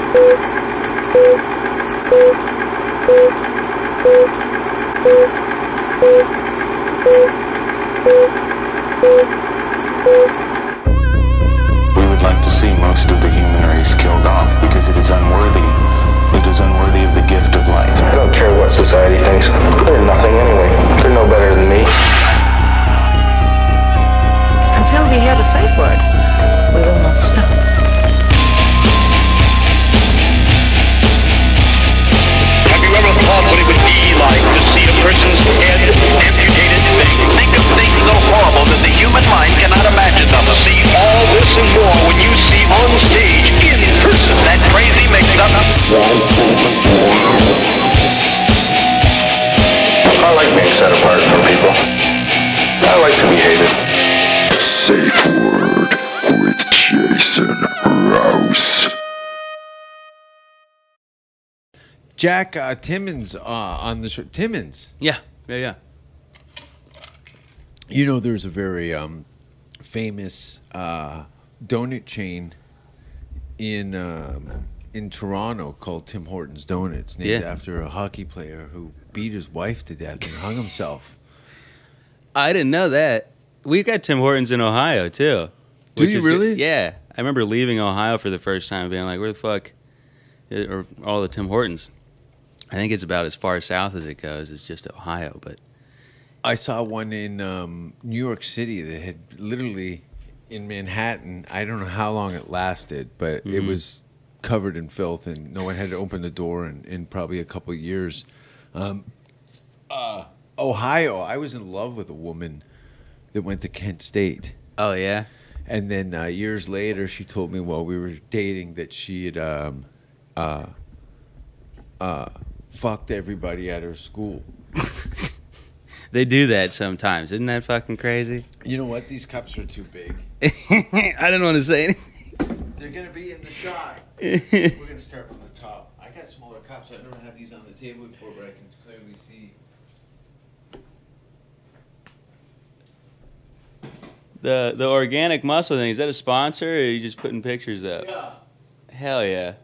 We would like to see most of the human race killed off because it is unworthy. It is unworthy of the gift of life. I don't care what society thinks. They're nothing anyway. They're no better than me. Until we hear the safe word, we will not stop. Have you ever thought what it would be like to see a person's head amputated? Think of things so horrible that the human mind cannot imagine them. See all this and more when you see on stage, in person, that crazy mix-up. I like being set apart from people. I like to be hated. Safe Word with Jason Rouse. Jack Timmons on the show. Timmons. Yeah. You know, there's a very famous donut chain in Toronto called Tim Hortons Donuts, named after a hockey player who beat his wife to death and hung himself. I didn't know that. We've got Tim Hortons in Ohio, too. Do you really? Good. Yeah. I remember leaving Ohio for the first time being like, where the fuck are all the Tim Hortons? I think it's about as far south as it goes. It's just Ohio, but... I saw one in New York City that had literally in Manhattan. I don't know how long it lasted, but it was covered in filth, and no one had to open the door in probably a couple of years. Ohio, I was in love with a woman that went to Kent State. Oh, yeah? And then years later, she told me while we were dating that she had fucked everybody at her school. They do that sometimes. Isn't that fucking crazy? You know what? These cups are too big. I didn't want to say anything. They're going to be in the shot. We're going to start from the top. I got smaller cups. I've never had these on the table before, but I can clearly see. The organic muscle thing, is that a sponsor, or are you just putting pictures up? Yeah. Hell yeah.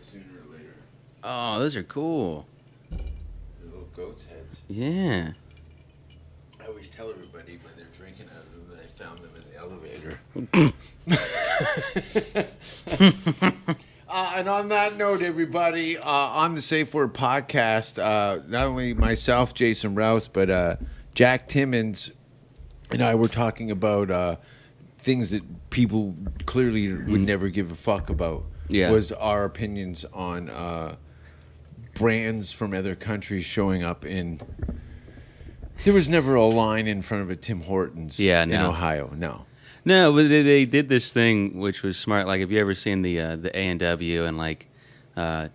Sooner or later. Oh, those are cool. The little goat's heads. Yeah. I always tell everybody when they're drinking out of them that I found them in the elevator. And on that note, everybody, on the Safe Word podcast, not only myself, Jason Rouse, but Jack Timmons and I were talking about things that people clearly would never give a fuck about. Yeah. Was our opinions on brands from other countries showing up in... There was never a line in front of a Tim Hortons in Ohio. No. No, but they did this thing which was smart. Like, have you ever seen the A&W and like Long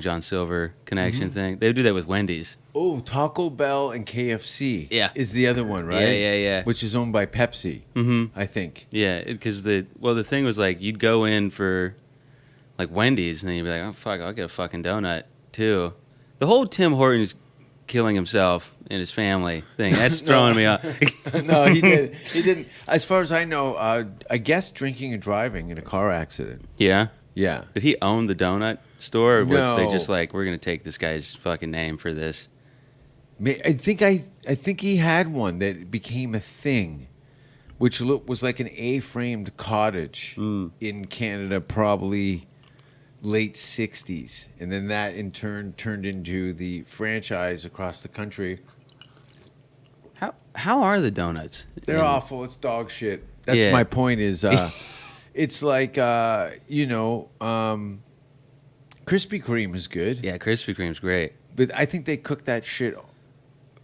John Silver connection thing? They do that with Wendy's. Oh, Taco Bell and KFC is the other one, right? Yeah. Which is owned by Pepsi, I think. Yeah, because the thing was like you'd go in for... like Wendy's, and then you'd be like, oh, fuck, I'll get a fucking donut, too. The whole Tim Hortons killing himself and his family thing, that's throwing me off. No, he did. He didn't. As far as I know, I guess drinking and driving in a car accident. Yeah? Yeah. Did he own the donut store, or was No. they just like, we're going to take this guy's fucking name for this? I think he had one that became a thing, which was like an A-framed cottage in Canada, probably... late 60s, and then that in turn turned into the franchise across the country. How are the donuts? They're awful. It's dog shit. That's my point is it's like Krispy Kreme is good. Yeah, Krispy Kreme's great. But I think they cook that shit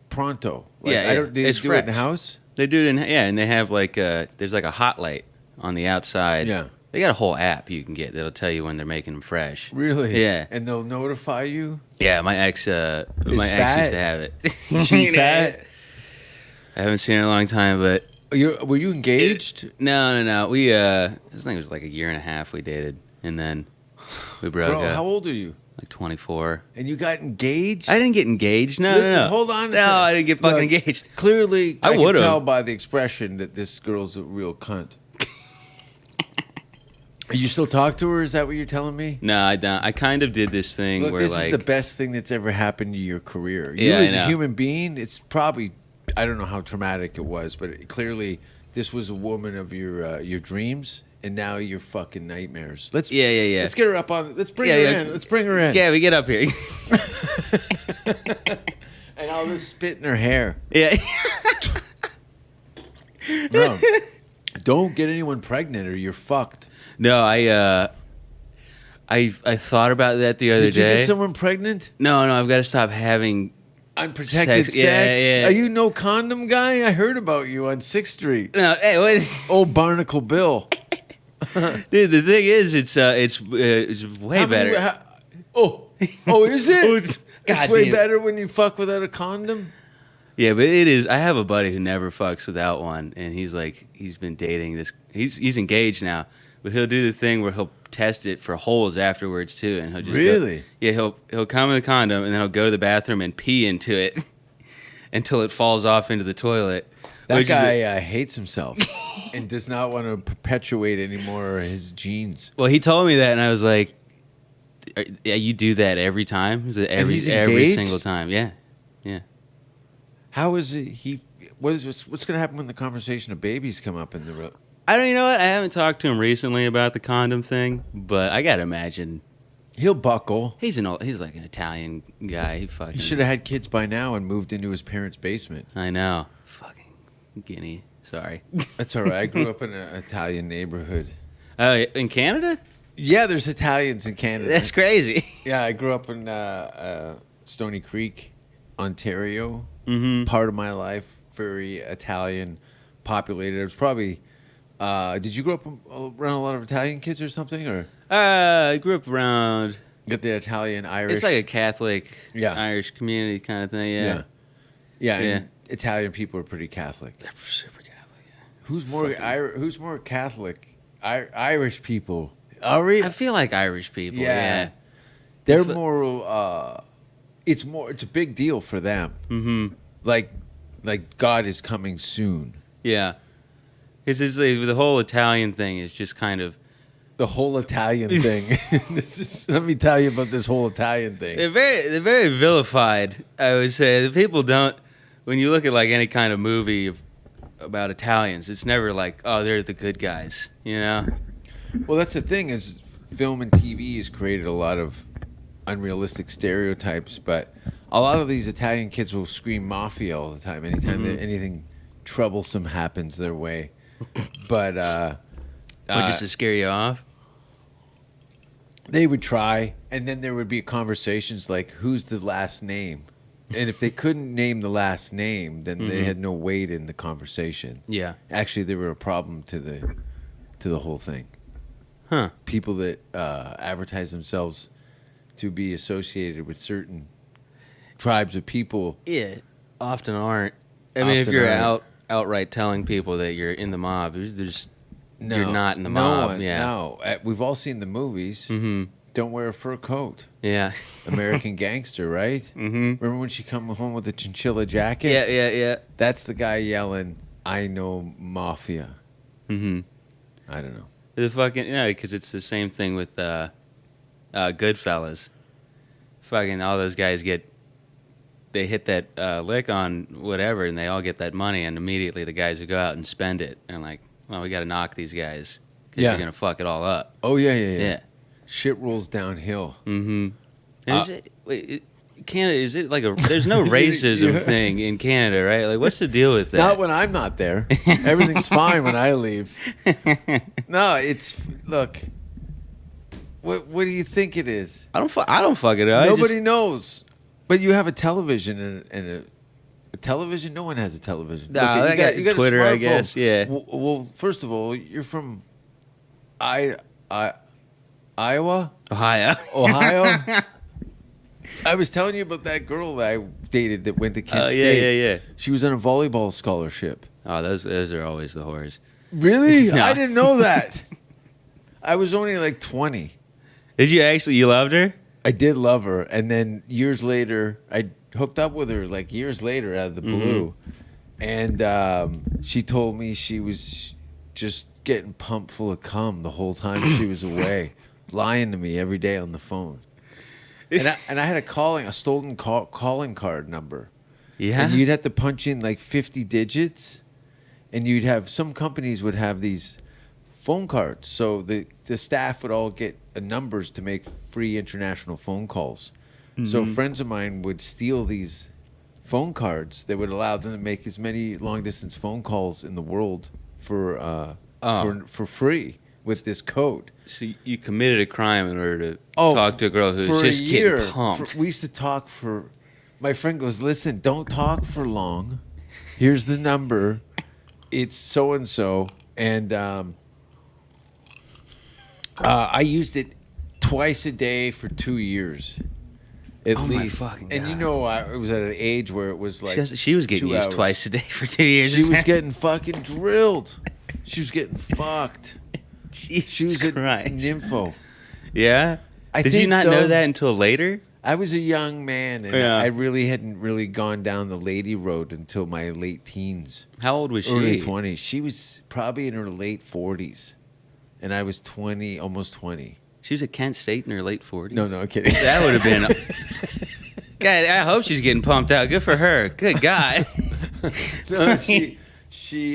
pronto. They it's do fresh. it in the house? They do it and they have like there's like a hot light on the outside. Yeah. They got a whole app you can get that'll tell you when they're making them fresh. Really? Yeah. And they'll notify you? Yeah, my ex used to have it. She fat? I haven't seen her in a long time, but Were you engaged? no. We I think it was like a year and a half we dated, and then we broke Bro, up. how old are you? Like 24. And you got engaged? I didn't get engaged. No, Listen, no. hold on a No, second. I didn't get fucking Look, engaged. Clearly, I I can would've. tell by the expression that this girl's a real cunt. You still talk to her? Is that what you're telling me? No, I don't. I kind of did this thing Look, where this like is the best thing that's ever happened to your career. You Yeah, I as a know. human being, it's probably, I don't know how traumatic it was, but clearly this was a woman of your dreams, and now your fucking nightmares. Yeah. Let's get her up on. Let's bring Yeah, her yeah. in. Let's bring her in. Gabby, get up here. And I'll just spit in her hair. Yeah. No, don't get anyone pregnant or you're fucked. No, I thought about that the other Did you day. get someone pregnant? No, I've got to stop having. Unprotected Sex. sex? Yeah. Are you no condom guy? I heard about you on 6th Street. No, hey, wait. Old Barnacle Bill. Dude, the thing is, it's way How many- better. how- is it? It's God way damn. better when you fuck without a condom? Yeah, but it is. I have a buddy who never fucks without one, and he's been dating this. He's engaged now, but he'll do the thing where he'll test it for holes afterwards too, and he'll just Really? he'll come in the condom, and then he'll go to the bathroom and pee into it until it falls off into the toilet. That which is guy hates himself and does not want to perpetuate anymore his genes. well, he told me that, and I was like, "Yeah, you do that every time? Is it every he's every engaged? single time? Yeah." How is it? What's going to happen when the conversation of babies come up in the? I don't. You know what? I haven't talked to him recently about the condom thing, but I gotta imagine He'll buckle. he's like an Italian guy. He fucking. He should have had kids by now and moved into his parents' basement. I know. Fucking Guinea. Sorry. That's all right. I grew up in an Italian neighborhood. In Canada? Yeah, there's Italians in Canada. That's crazy. Yeah, I grew up in Stony Creek, Ontario. Mm-hmm. Part of my life, very Italian populated. It was probably. Did you grow up around a lot of Italian kids or something, or I grew up around. get the Italian Irish? It's like a Catholic Yeah. Irish community kind of thing. yeah, Yeah. and Italian people are pretty Catholic. They're super Catholic. Yeah. Who's more Catholic? Irish people. Are we? I feel like Irish people. Yeah. Yeah. They're If- more. It's a big deal for them. Mm-hmm. Like God is coming soon. Yeah. It's the whole Italian thing is just kind of. The whole Italian thing. Let me tell you about this whole Italian thing. They're very vilified. I would say the people don't. When you look at like any kind of movie about Italians, it's never like, oh, they're the good guys. You know. Well, that's the thing is, film and TV has created a lot of unrealistic stereotypes, but a lot of these Italian kids will scream mafia all the time anytime that anything troublesome happens their way. But Or just to scare you off. they would try, and then there would be conversations like, who's the last name? And if they couldn't name the last name, then they had no weight in the conversation. Yeah. Actually, they were a problem to the whole thing. Huh. People that advertise themselves to be associated with certain tribes of people. Yeah. Often aren't. I mean, if Often you're aren't. outright telling people that you're in the mob, there's you're not in the no mob. one- Yeah. No, we've all seen the movies. Mm-hmm. Don't wear a fur coat. Yeah. American Gangster, right? Mm-hmm. Remember when she come home with a chinchilla jacket? Yeah. That's the guy yelling, "I know mafia." Mm-hmm. I don't know. The fucking because it's the same thing with Goodfellas. Fucking all those guys they hit that lick on whatever, and they all get that money, and immediately the guys who go out and spend it, and like, well, we got to knock these guys because Yeah. you're gonna fuck it all up. Oh yeah. Yeah. Shit rolls downhill. Mm-hmm. Canada, is it like there's no racism thing in Canada, right? Like, what's the deal with that? Not when I'm not there. Everything's fine when I leave. No, look. What do you think it is? I don't fuck it up. Nobody knows. But you have a television and a television. No one has a television. Nah, I got a Twitter, I smartphone. guess, yeah. Well, first of all, you're from Iowa, Ohio. Ohio. I was telling you about that girl that I dated that went to Kent Oh, State. yeah. She was on a volleyball scholarship. Oh, those are always the whores. Really? No. I didn't know that. I was only like 20. Did you actually? You loved her? I did love her, and then years later, I hooked up with her like years later out of the blue, and she told me she was just getting pumped full of cum the whole time she was away, lying to me every day on the phone. And I had a stolen calling card number. Yeah. And you'd have to punch in like 50 digits, and you'd have some companies would have these phone cards, so the staff would all get numbers to make free international phone calls. So friends of mine would steal these phone cards that would allow them to make as many long distance phone calls in the world for free with this code. So you committed a crime in order to talk to a girl who's for just a year, getting pumped. we used to talk for. My friend goes, "Listen, don't talk for long. Here's the number. It's so and so, and I used it twice a day for 2 years, at least. My fucking and God. you know, I was at an age where it was like She was getting 2 used hours. twice a day for 2 years. She was getting fucking drilled. She was getting fucked. Jesus She was a Christ. nympho. Yeah? I Did you think not so. know that until later? I was a young man, and Yeah. I really hadn't really gone down the lady road until my late teens, How old was she? early 20s. She was probably in her late 40s, and I was 20, almost 20. She was at Kent State in her late 40s. No, I'm kidding. That would have been. God, I hope she's getting pumped out. Good for her. Good God. No, she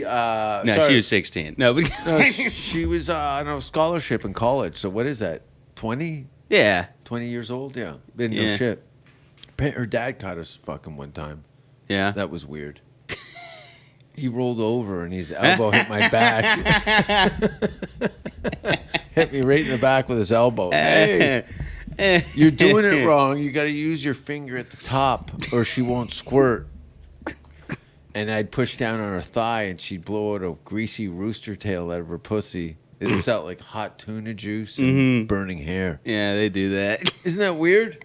No, sorry. she was 16. No, but No, she was on a scholarship in college. So what is that? 20? yeah. 20 years old? Yeah. Been no Yeah. shit. Her dad caught us fucking one time. Yeah. That was weird. He rolled over and his elbow hit my back. Hit me right in the back with his elbow. Hey, you're doing it wrong. You got to use your finger at the top or she won't squirt. And I'd push down on her thigh and she'd blow out a greasy rooster tail out of her pussy. It felt like hot tuna juice and burning hair. Yeah, they do that. Isn't that weird?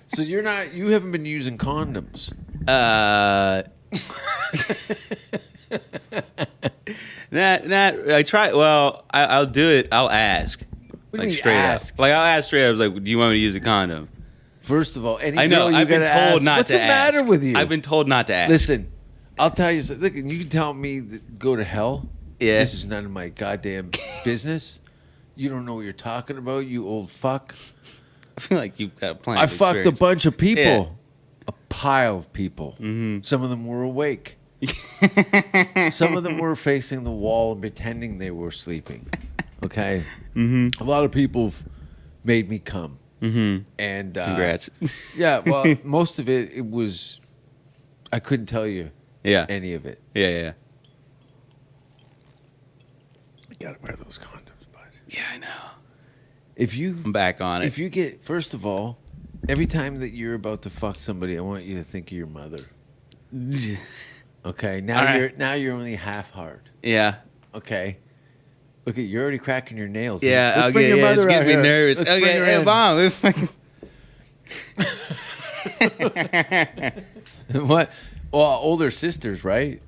So you haven't been using condoms. I try. Well, I'll do it. I'll ask. What do you mean straight ask? up. Like I'll ask straight up. I was like, "Do you want me to use a condom?" First of all, any I know. girl you I've been gotta told ask, not what's to the ask. matter with you? I've been told not to ask. Listen, I'll tell you something. Look, you can tell me that go to hell. Yeah. This is none of my goddamn business. You don't know what you're talking about, you old fuck. I feel like you've got a plan. I fucked a bunch of people. Yeah. A pile of people. Mm-hmm. Some of them were awake. Some of them were facing the wall and pretending they were sleeping. Okay? Mm-hmm. A lot of people made me come. Mm-hmm. And Congrats. Yeah, well, most of it was, I couldn't tell you Yeah. any of it. Yeah. You gotta wear those condoms, bud. Yeah, I know. I'm back on it. If you get, first of all, every time that you're about to fuck somebody, I want you to think of your mother. Okay, now All right. you're only half hard. Yeah. Okay, look at you're already cracking your nails. Yeah. Let's Okay. bring your Yeah. It's mother getting out me here. nervous. Let's bring Okay. her Hey, in. Mom. we fucking- What? Well, older sisters, right?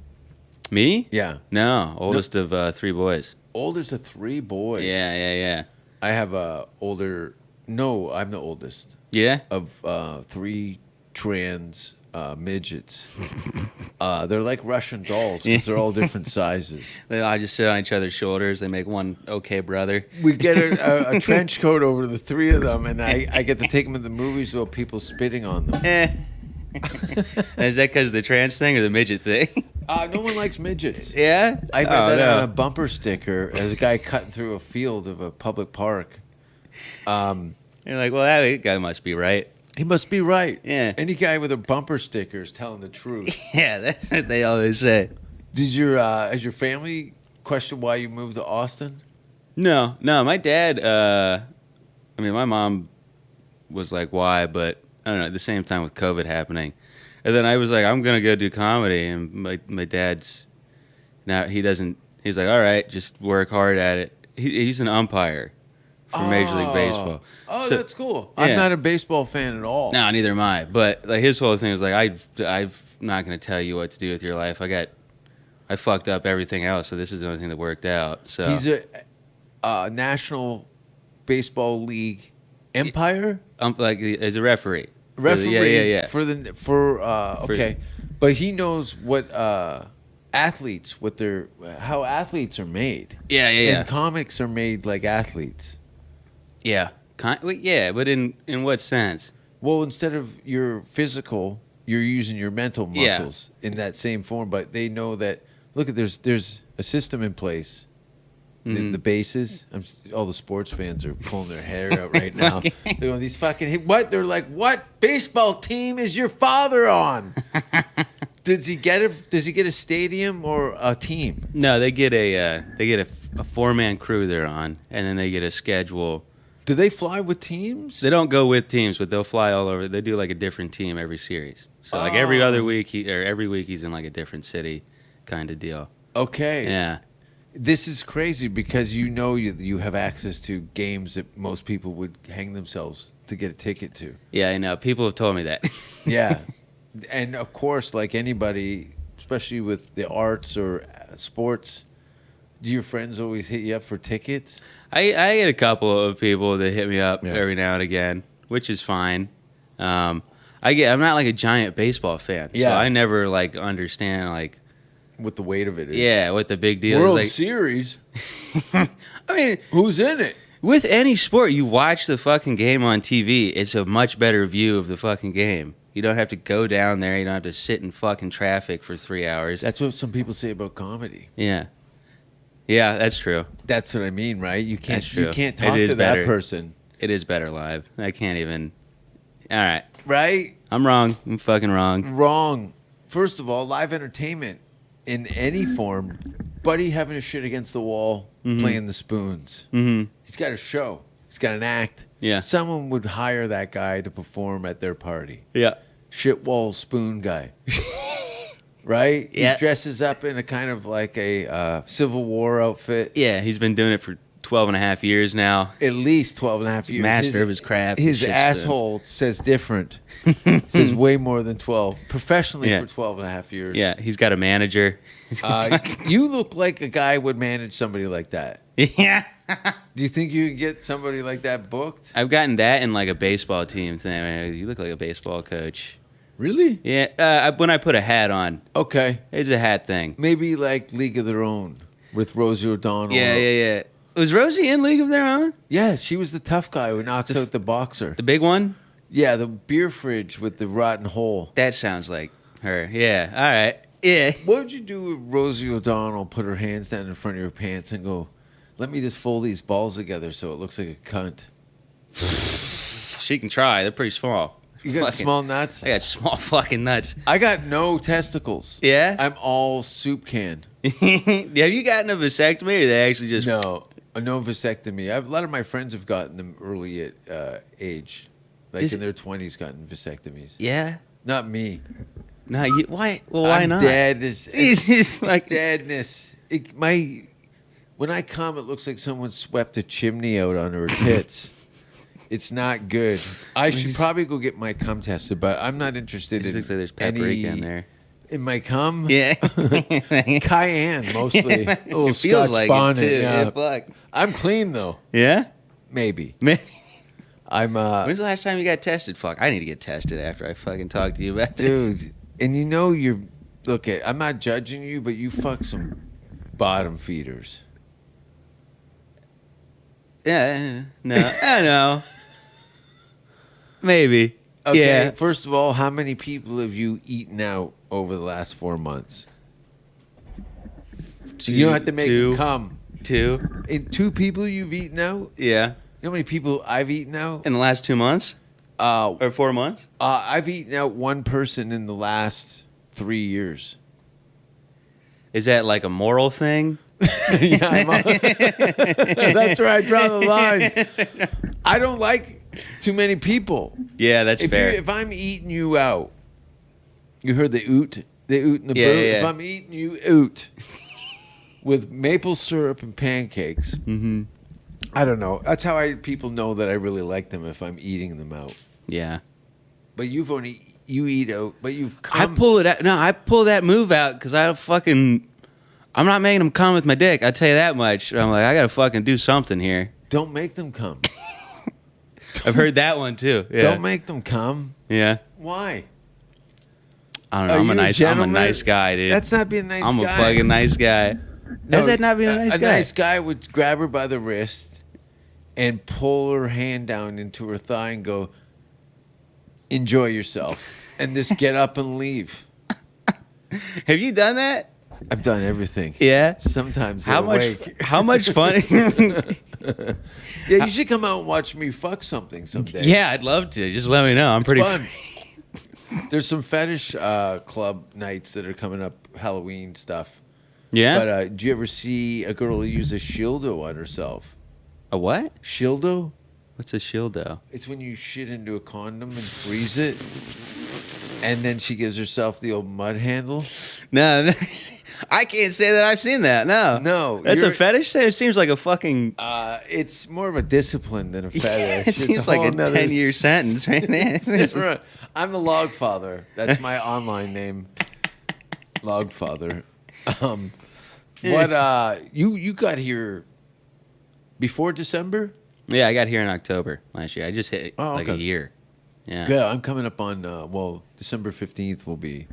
Me? Yeah. No. Oldest of 3 boys. Oldest of 3 boys. Yeah. I have a older. No, I'm the oldest Yeah. of 3 trans midgets. They're like Russian dolls because they're all different sizes. They all just sit on each other's shoulders. They make one okay brother. We get a trench coat over the 3 of them, and I get to take them to the movies while people spitting on them. Is that because of the trans thing or the midget thing? No one likes midgets. Yeah. I read that on a bumper sticker as a guy cutting through a field of a public park. You're like, well, that guy must be right. He must be right. Yeah. Any guy with a bumper sticker is telling the truth. Yeah, that's what they always say. Has your family questioned why you moved to Austin? No. My dad. My mom was like, "Why?" But I don't know. At the same time, with COVID happening, and then I was like, "I'm gonna go do comedy," and my dad's now he doesn't. He's like, "All right, just work hard at it." He's an umpire for Major League Baseball. Oh, So- that's cool. Yeah. I'm not a baseball fan at all. No, neither am I. But like his whole thing was like, I'm not going to tell you what to do with your life. I fucked up everything else, so this is the only thing that worked out. So He's a National Baseball League umpire. like as a referee. Referee. Yeah. Okay, but he knows what athletes, how athletes are made. Yeah. And comics are made like athletes. Yeah. Yeah, but in what sense? Well, instead of your physical, you're using your mental Yeah. muscles in that same form. But they know that. Look, there's a system in place. The bases. All the sports fans are pulling their hair out right now. They're going, these fucking what? They're like, what baseball team is your father on? Does he get a stadium or a team? No, they get a 4-man crew they're on, and then they get a schedule. Do they fly with teams? They don't go with teams, but they'll fly all over. They do like a different team every series. So like every other week, every week he's in like a different city, kind of deal. Okay. Yeah. This is crazy because you have access to games that most people would hang themselves to get a ticket to. Yeah, I know. People have told me that. Yeah. And of course, like anybody, especially with the arts or sports, do your friends always hit you up for tickets? I get a couple of people that hit me up Yeah. every now and again, which is fine. I'm not like a giant baseball fan, Yeah. so I never like understand like What the weight of it is. yeah what the big deal World is. Like, Series? I mean, Who's in it? with any sport, you watch the fucking game on TV. It's a much better view of the fucking game. You don't have to go down there. You don't have to sit in fucking traffic for 3 hours. That's what some people say about comedy. Yeah, that's true. That's what I mean, right? You can't That's true. you can't It talk is to better. that person, It is better live. I can't even. All right, right? I'm wrong. I'm fucking wrong. Wrong. First of all, live entertainment in any form, Buddy having his shit against the wall, playing the spoons. Mm-hmm. He's got a show. He's got an act. Yeah. Someone would hire that guy to perform at their party. Yeah. Shit wall spoon guy. Right? Yeah. He dresses up in a kind of like a Civil War outfit. Yeah, he's been doing it for 12 and a half years now. At least 12 and a half years. Master of his craft. His Shit's asshole says different. Says way more than 12. Professionally Yeah. for 12 and a half years. Yeah, he's got a manager. You look like a guy would manage somebody like that. Yeah. Do you think you could get somebody like that booked? I've gotten that in like a baseball team thing. I mean, you look like a baseball coach. Really? Yeah, when I put a hat on. Okay. It's a hat thing. Maybe like League of Their Own with Rosie O'Donnell. Yeah. Was Rosie in League of Their Own? Yeah, she was the tough guy who knocks out the boxer. The big one? Yeah, the beer fridge with the rotten hole. That sounds like her. Yeah, all right. Yeah. What would you do if Rosie O'Donnell put her hands down in front of your pants and go, let me just fold these balls together so it looks like a cunt? She can try. They're pretty small. You got Fucking- small nuts? I got small fucking nuts. I got no testicles. Yeah? I'm all soup can. Have you gotten a vasectomy or they actually just... No, a no vasectomy. A lot of my friends have gotten them early at age. Like Is- in their 20s gotten vasectomies. Yeah? Not me. No, you... Why? Well, why I'm not? dead. It's like... Deadness. When I come, it looks like someone swept a chimney out on her tits. It's not good. I should probably go get my cum tested, but I'm not interested It in looks like there's paprika in any there. in my cum. Yeah. Cayenne mostly. A little It feels Scotch like bonnet. it, too. Yeah. Yeah, fuck. I'm clean though. Yeah? Maybe. Man. I'm When's the last time you got tested? Fuck, I need to get tested after I fucking talk to you about that. dude. And you know you're look at. I'm not judging you, but you fuck some bottom feeders. Yeah, no, I know. Maybe. Okay. Yeah. First of all, how many people have you eaten out over the last 4 months? You don't have to make Two. it come. 2. In 2 people you've eaten out? Yeah. You know how many people I've eaten out? In the last 2 months? Uh, Or 4 months? I've eaten out one person in the last 3 years. Is that like a moral thing? Yeah, that's where I draw the line. I don't like too many people. Yeah, that's fair. If I'm eating you out, you heard the oot in the Yeah, boot. yeah. If I'm eating you oot with maple syrup and pancakes, I don't know. That's how people know that I really like them if I'm eating them out. Yeah. But you eat out, but you've I come. pull it out. No, I pull that move out because I'm not making them come with my dick. I tell you that much. I'm like, I gotta fucking do something here. Don't make them come. I've heard that one too. Yeah. Don't make them come. Yeah. Why? I don't know. Are I'm you a a nice gentleman? guy, dude. That's not being a nice I'm guy. a fucking nice guy. No, How's that not being a nice guy? A nice guy would grab her by the wrist and pull her hand down into her thigh and go, enjoy yourself. And just get up and leave. Have you done that? I've done everything. Yeah. Sometimes How they're awake. much fun? Yeah, you should come out and watch me fuck something someday. Yeah, I'd love to. Just let me know. I'm pretty Fun. There's some fetish club nights that are coming up, Halloween stuff. Yeah. But do you ever see a girl use a shildo on herself? A what? Shildo? What's a shildo? It's when you shit into a condom and freeze it, and then she gives herself the old mud handle. No, I can't say that I've seen that. No. No, That's a you're- fetish? It seems like a fucking... It's more of a discipline than a fetish. it seems like a 10-year sentence right there. Right. I'm a log father. That's my online name. Log father. But you got here before December? Yeah, I got here in October last year. I just hit like a okay. year. Yeah. Yeah, I'm coming up on December 15th will be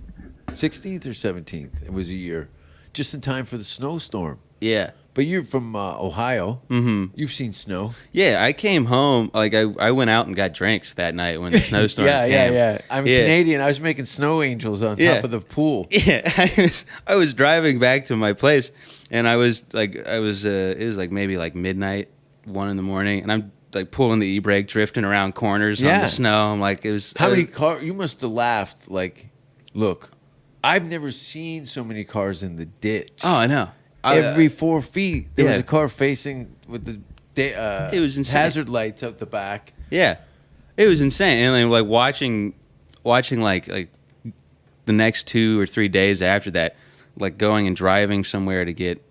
16th or 17th. It was a year, just in time for the snowstorm. Yeah. But you're from Ohio. Mm-hmm. You've seen snow. Yeah, I came home, like I went out and got drinks that night when the snowstorm came. Yeah. I'm Canadian. I was making snow angels on top of the pool. Yeah, I was driving back to my place, and it was like maybe like midnight, 1 a.m, and I'm like pulling the e-brake, drifting around corners on the snow. I'm like, it was How many cars? You must have laughed. Like, look, I've never seen so many cars in the ditch. Oh, I know. Every 4 feet, there was yeah. a car facing with the It was insane. hazard lights out the back. Yeah, it was insane, and then, like watching like the next 2 or 3 days after that, like going and driving somewhere to get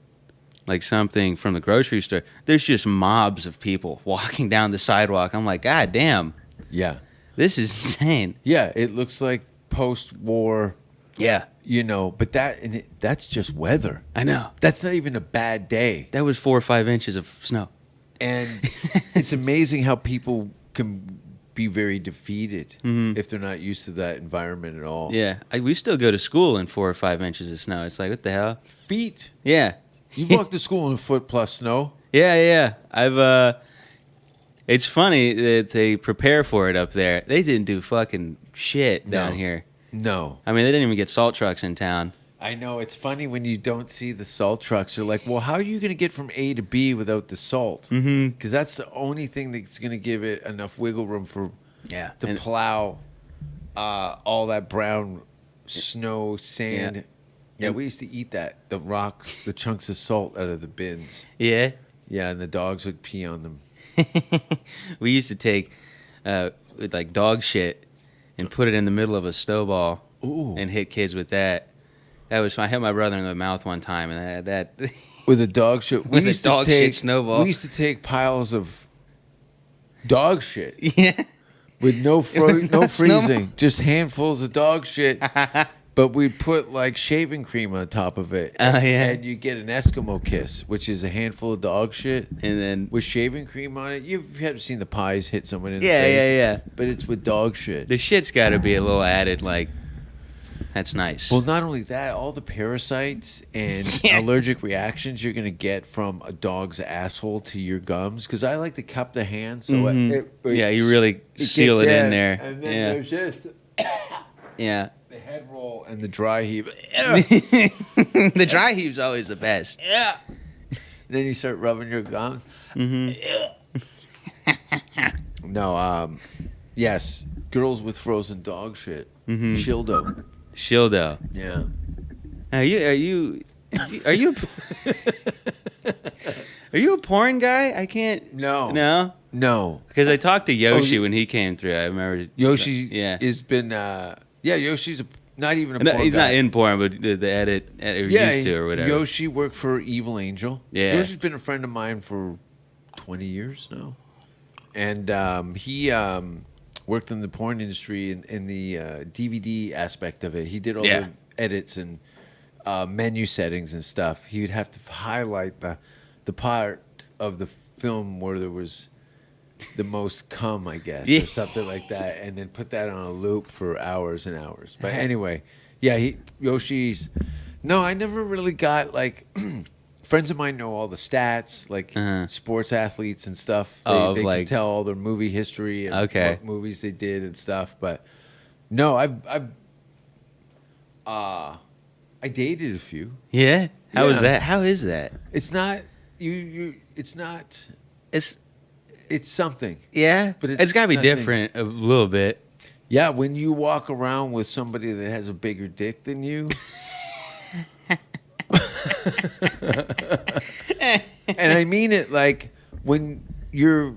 like something from the grocery store. There's just mobs of people walking down the sidewalk. I'm like, God damn, Yeah. this is insane. Yeah, it looks like post-war, Yeah, but that's just weather. I know. That's not even a bad day. That was 4 or 5 inches of snow. And it's amazing how people can be very defeated if they're not used to that environment at all. Yeah, we still go to school in 4 or 5 inches of snow. It's like, what the hell? Feet. Yeah. You've walked to school in a foot plus snow. Yeah. I've it's funny that they prepare for it up there. They didn't do fucking shit down No. here. No. I mean, they didn't even get salt trucks in town. I know. It's funny when you don't see the salt trucks. You're like, well, how are you going to get from A to B without the salt? Because that's the only thing that's going to give it enough wiggle room to And- plow all that brown snow, sand. Yeah, we used to eat that. The rocks, the chunks of salt out of the bins. Yeah. Yeah, and the dogs would pee on them. We used to take like dog shit and put it in the middle of a snowball and hit kids with that. That was fun. I hit my brother in the mouth one time, and that With a dog shit. With a dog shit snowball. We used to take piles of dog shit. yeah. With no No freezing, just handfuls of dog shit. But we'd put like shaving cream on top of it. Oh, yeah. And you get an Eskimo kiss, which is a handful of dog shit And then with shaving cream on it. You've had seen the pies hit someone in the Yeah, face. yeah. But it's with dog shit. the shit's got to be a little added. Like, that's nice. Well, not only that, all the parasites and Yeah. allergic reactions you're going to get from a dog's asshole to your gums. Because I like to cup the hand. So Yeah, you really seal gets it in there. And then Yeah. there's just Yeah. the head roll and the dry heave. The dry heave's always the best. Yeah. Then you start rubbing your gums. No, yes, girls with frozen dog shit. Shildo. Shildo. Yeah. Are you are you a porn guy? I can't. No. No. No. Because I talked to Yoshi you- when he came through. I remember Yoshi Yeah. has been. Yoshi's not even a No, porn he's guy. not in porn, but the edit used to or whatever. Yoshi worked for Evil Angel. Yeah. Yoshi's been a friend of mine for 20 years now. And he worked in the porn industry in the DVD aspect of it. He did all the edits and menu settings and stuff. He would have to highlight the part of the film where there was the most cum, I guess, or something like that, and then put that on a loop for hours and hours. But anyway, yeah, Yoshi's. No, I never really got like. Friends of mine know all the stats, like sports athletes and stuff. They can tell all their movie history and what movies they did and stuff. But no, I dated a few. Yeah. How is that? How is that? It's not you. It's not. It's something. Yeah, but it's got to be nothing. different a little bit. Yeah, when you walk around with somebody that has a bigger dick than you. And I mean it like when your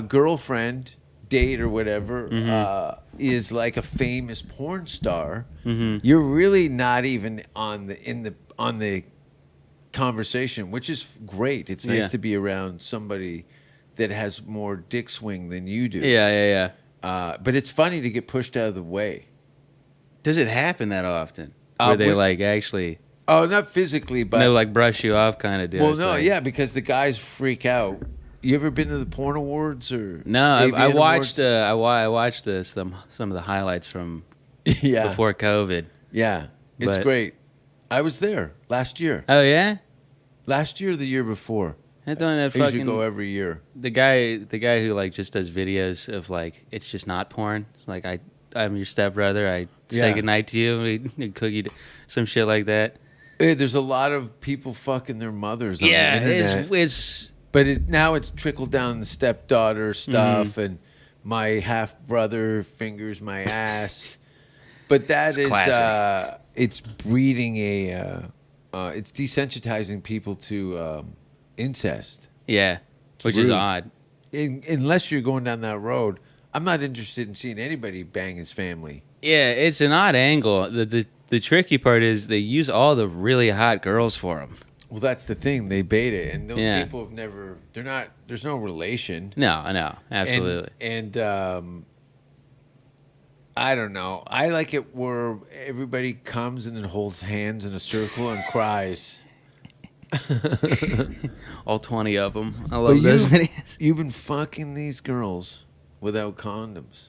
girlfriend, date or whatever, is like a famous porn star, you're really not even on the conversation, which is great. It's nice to be around somebody that has more dick swing than you do. Yeah. But it's funny to get pushed out of the way. Does it happen that often? Where they like actually... Oh, not physically, but... They like brush you off kind of deal. Well, no, yeah, because the guys freak out. You ever been to the porn awards or... No, I watched some of the highlights from before COVID. Yeah, it's great. I was there last year. Oh, yeah? Last year or the year before. I usually go every year. The guy who like just does videos of like it's just not porn. It's like I'm your stepbrother. I say goodnight to you. We cookie, some shit like that. Hey, there's a lot of people fucking their mothers on the internet. But now it's trickled down the stepdaughter stuff, and my half brother fingers my ass. But that is it's breeding it's desensitizing people to incest. Yeah, which is odd. Unless you're going down that road, I'm not interested in seeing anybody bang his family. Yeah, it's an odd angle. The tricky part is they use all the really hot girls for them. Well, that's the thing. They bait it, and those people have never. They're not. There's no relation. No, absolutely. And I don't know. I like it where everybody comes and then holds hands in a circle and cries. All 20 of them. I love those videos. You've been fucking these girls without condoms.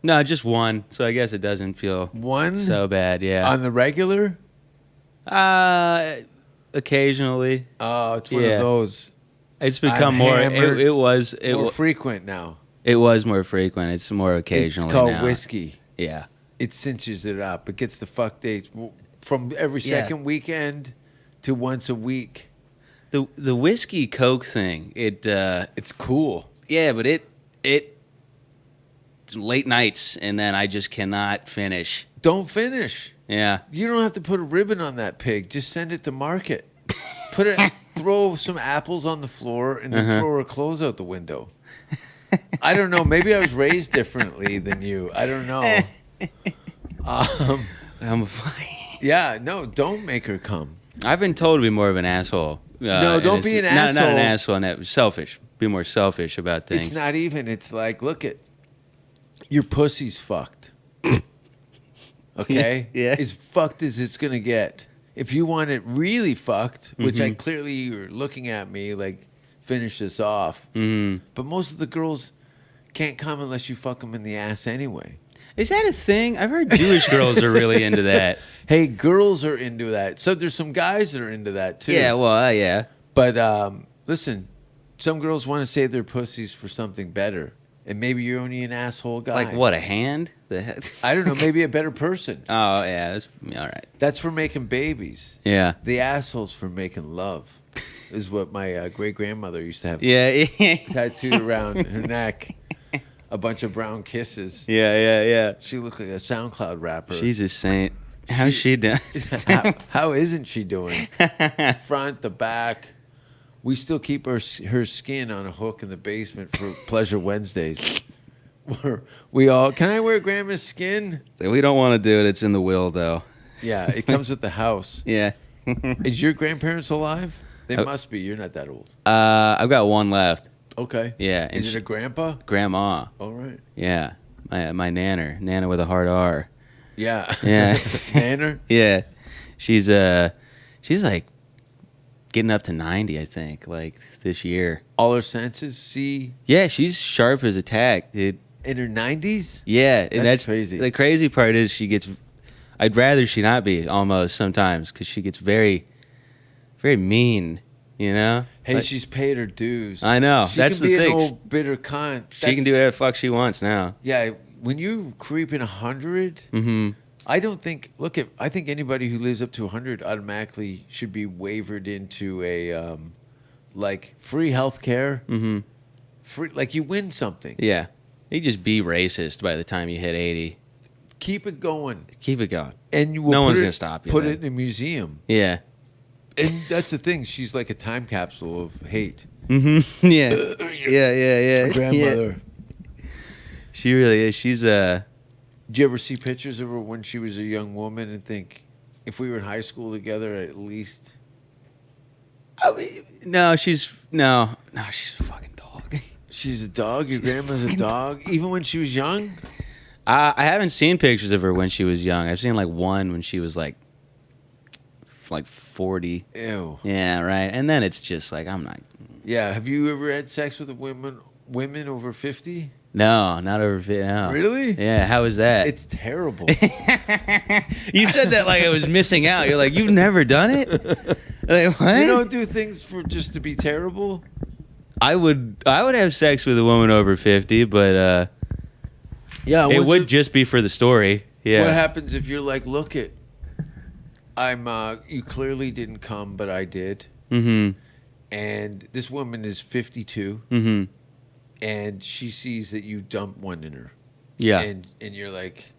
No, just one. So I guess it doesn't feel so bad. Yeah. On the regular? Occasionally. Oh, it's one of those. It's become more. It was more frequent now. It was more frequent. It's more occasionally. It's called now. whiskey. Yeah. It cinches it up. It gets the fuck dates from every second weekend to once a week. The whiskey Coke thing. It's cool. Yeah, but it late nights and then I just cannot finish. Don't finish. Yeah. You don't have to put a ribbon on that pig. Just send it to market. Throw some apples on the floor and then throw her clothes out the window. I don't know. Maybe I was raised differently than you. I don't know. Yeah, no, don't make her come. I've been told to be more of an asshole. No, don't be an asshole. Not an asshole, and that selfish. Be more selfish about things. It's not even. It's like, look at your pussy's fucked. Okay? Yeah. As fucked as it's gonna get. If you want it really fucked, which I clearly you're looking at me like, finish this off. But most of the girls can't come unless you fuck them in the ass anyway. Is that a thing? I've heard Jewish girls are really into that. Hey, girls are into that. So there's some guys that are into that too. Yeah, well, yeah. But listen, some girls want to save their pussies for something better. And maybe you're only an asshole guy. Like what, a hand? I don't know, maybe a better person. Oh, yeah, that's all right. That's for making babies. Yeah. The asshole's for making love, is what my great-grandmother used to have tattooed around her neck. A bunch of brown kisses. Yeah. She looked like a SoundCloud rapper. She's a saint. How's she doing? How isn't she doing? Front, the back. We still keep her skin on a hook in the basement for Pleasure Wednesdays. We all, can I wear Grandma's skin? We don't want to do it. It's in the will, though. Yeah, it comes with the house. Yeah. Is your grandparents alive? They must be. You're not that old. I've got one left. Okay. Yeah. And Is it a grandpa? grandma? All right. Yeah. My Nana with a hard R. Yeah. Yeah. Tanner? Yeah. She's like getting up to 90, I think, like this year. All her senses see Yeah, she's sharp as a tack, dude. in her 90s? Yeah, and That's crazy. The crazy part is I'd rather she not be almost sometimes because she gets very, very mean, you know? Hey, Like, she's paid her dues. I know. She That's can the be thing. an old bitter cunt. she can do whatever the fuck she wants now. Yeah, when you creep in 100, Mm-hmm. I don't think. I think anybody who lives up to 100 automatically should be wavered into a like free health care. Mm-hmm. Free, like you win something. Yeah. You just be racist by the time you hit 80. Keep it going, Keep it going. and you will No put one's it- gonna stop you Put then. it in a museum, Yeah. and that's the thing. She's like a time capsule of hate. Mm-hmm. Yeah. yeah. Grandmother. Yeah. She really is. She's Did you ever see pictures of her when she was a young woman and think, if we were in high school together, at least? no, she's a fucking dog. She's a dog. Your grandma's a dog, even when she was young. I haven't seen pictures of her when she was young. I've seen like one when she was like 40. Ew. Yeah, right. And then it's just like I'm not. Yeah. Have you ever had sex with a women over 50? No, not over 50. No. Really? Yeah. How was that? It's terrible. You said that like I was missing out. You're like, you've never done it? Like, what? You don't do things for just to be terrible. I would have sex with a woman over 50, but Yeah. it would just be for the story. Yeah. What happens if you're like, look it, you clearly didn't come, but I did. Mm-hmm. And this woman is 52. Mm-hmm. And she sees that you dump one in her. Yeah. And you're like,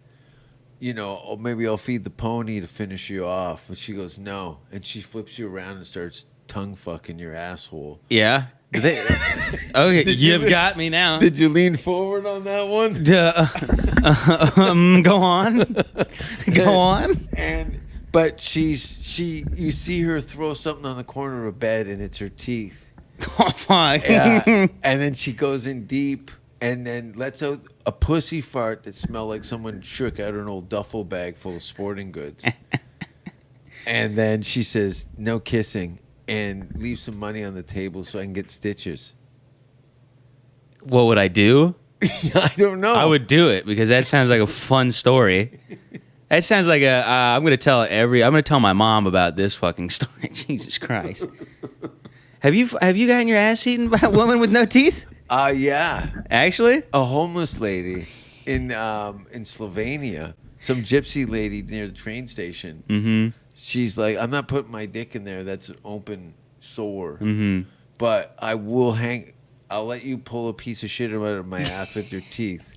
oh, maybe I'll feed the pony to finish you off. But she goes, no. And she flips you around and starts tongue fucking your asshole. Yeah. Okay, you've got me now. Did you lean forward on that one? Go on. Go on. But you see her throw something on the corner of a bed and it's her teeth. Oh, fuck. Yeah. And then she goes in deep and then lets out a pussy fart that smelled like someone shook out an old duffel bag full of sporting goods. And then she says, no kissing, and leave some money on the table so I can get stitches. What would I do? I don't know. I would do it because that sounds like a fun story. That sounds like I'm going to tell my mom about this fucking story. Jesus Christ. Have you gotten your ass eaten by a woman with no teeth? Yeah. Actually? A homeless lady in Slovenia, some gypsy lady near the train station. Mm-hmm. She's like, I'm not putting my dick in there. That's an open sore. Mm-hmm. But I'll let you pull a piece of shit out of my ass with your teeth.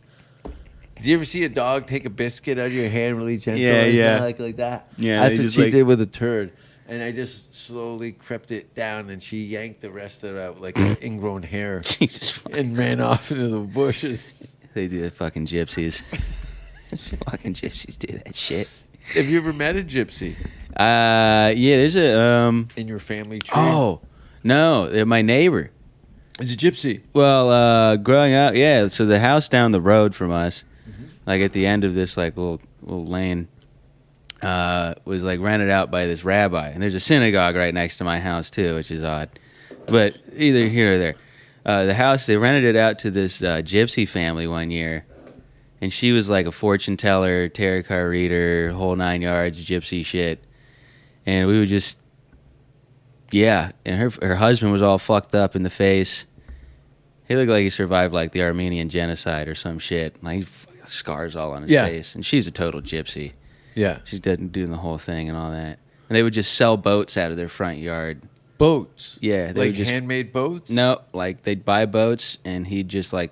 Did you ever see a dog take a biscuit out of your hand really gentle? Yeah. Like that? Yeah, That's they what just she like- did with a turd. And I just slowly crept it down, and she yanked the rest of it out like an ingrown hair Jesus fucking and ran off into the bushes. They do the fucking gypsies. Fucking gypsies do that shit. Have you ever met a gypsy Yeah, there's a in your family tree? Oh, no, they're my neighbor. It's a gypsy. Well, growing up, yeah. So the house down the road from us, like at the end of this like little lane, was like rented out by this rabbi, and there's a synagogue right next to my house too, which is odd. But either here or there, the house they rented it out to this gypsy family one year, and she was like a fortune teller, tarot card reader, whole 9 yards, gypsy shit, and we would just. Yeah, and her husband was all fucked up in the face. He looked like he survived like the Armenian genocide or some shit. Like scars all on his face, and she's a total gypsy. Yeah. She's doing the whole thing and all that. And they would just sell boats out of their front yard. Boats? Yeah, they Like would just handmade boats? no, like they'd buy boats and he'd just like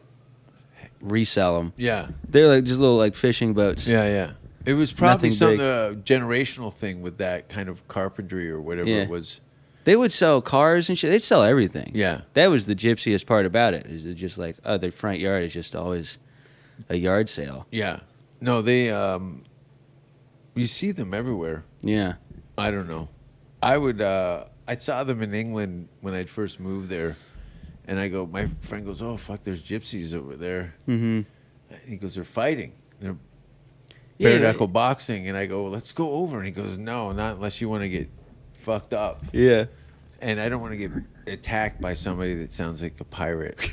resell them. Yeah. They're like just little like fishing boats. Yeah. It was probably Nothing some big. generational thing with that kind of carpentry or whatever Yeah. it was. They would sell cars and shit. They'd sell everything. Yeah. That was the gypsiest part about it. Is it just like, oh, their front yard is just always a yard sale. Yeah. No, they you see them everywhere. Yeah. I don't know. I would I saw them in England when I first moved there, and I go. My friend goes, "Oh fuck, there's gypsies over there." Mm-hmm. He goes, "They're fighting. They're bare knuckle boxing." And I go, "Let's go over." And he goes, "No, not unless you want to get fucked up." Yeah. And I don't want to get attacked by somebody that sounds like a pirate.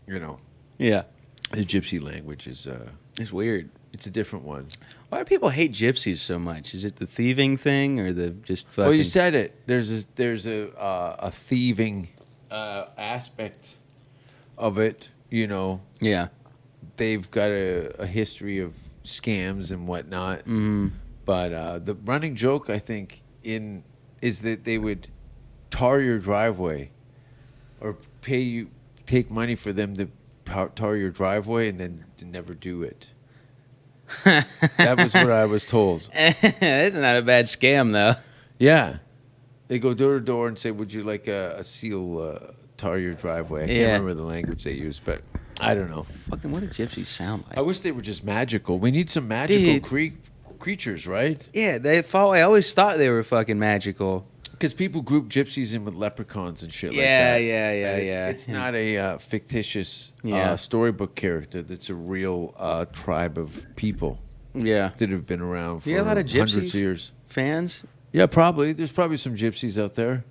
You know, Yeah. the gypsy language is It's weird. it's a different one. Why do people hate gypsies so much? Is it the thieving thing or the just fucking... Well, you said it. There's a thieving aspect of it. You know, Yeah. they've got a history of scams and whatnot. Mm-hmm. But the running joke, I think, is that they would tar your driveway or take money for them to tar your driveway and then to never do it. That was what I was told. That's not a bad scam, though. Yeah. They go door to door and say, would you like a seal tar your driveway? I can't remember the language they use, but I don't know. Fucking what do gypsies sound like? I wish they were just magical. We need some magical Dude. creatures, right? Yeah, I always thought they were fucking magical. Because people group gypsies in with leprechauns and shit like Yeah, that. yeah. It's not a fictitious Yeah. storybook character. That's a real tribe of people Yeah. that have been around for You got a lot of hundreds gypsy of years. fans? Yeah, probably. There's probably some gypsies out there.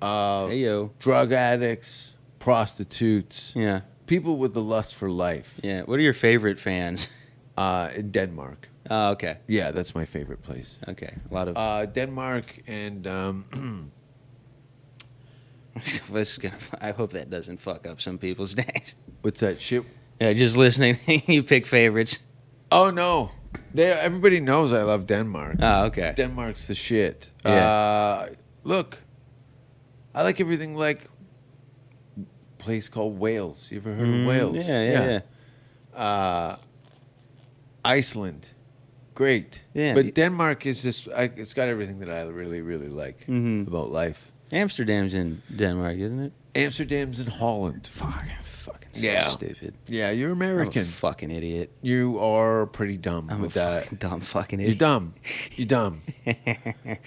Hey, yo. Drug addicts, prostitutes, Yeah. people with the lust for life. Yeah. What are your favorite fans? In Denmark. Oh, okay. Yeah, that's my favorite place. Okay. A lot of... Denmark and I hope that doesn't fuck up some people's days. what's that shit? Yeah, just listening. You pick favorites. Oh no, everybody knows I love Denmark. Oh, okay. Denmark's the shit. Yeah. Look, I like everything like a place called Wales. You ever heard of Wales? Yeah. Iceland, great. Yeah. But Denmark is just, it's got everything that I really, really like about life. Amsterdam's in Denmark, isn't it? Amsterdam's in Holland. Fucking so Yeah. stupid. Yeah, you're I'm a American. fucking idiot. You are pretty dumb I'm with a that. fucking dumb fucking You're idiot. dumb. You're dumb.